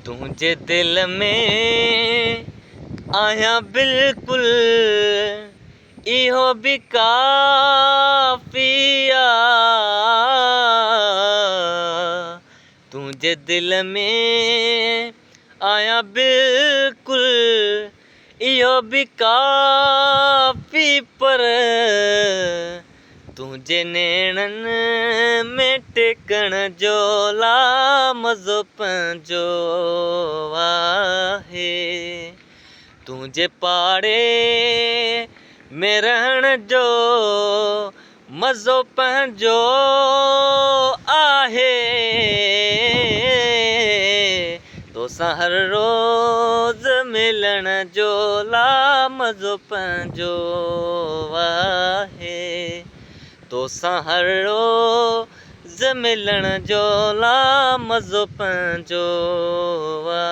तुझे दिल में आया बिल्कुल इहो भी काफिया। तुझे दिल में आया बिल्कुल इहो भी काफी पर तुझे नैणन में टेकण जो ला मज़ो पंहिंजो आहे। तुझे पाड़े में रहण जो मज़ो पंहिंजो आहे। तोसां हर रोज़ मिलण जो ला मज़ो पंहिंजो आहे। तोसां हर रोज़ मिलण जो ला मज़ो पंहिंजो आहे।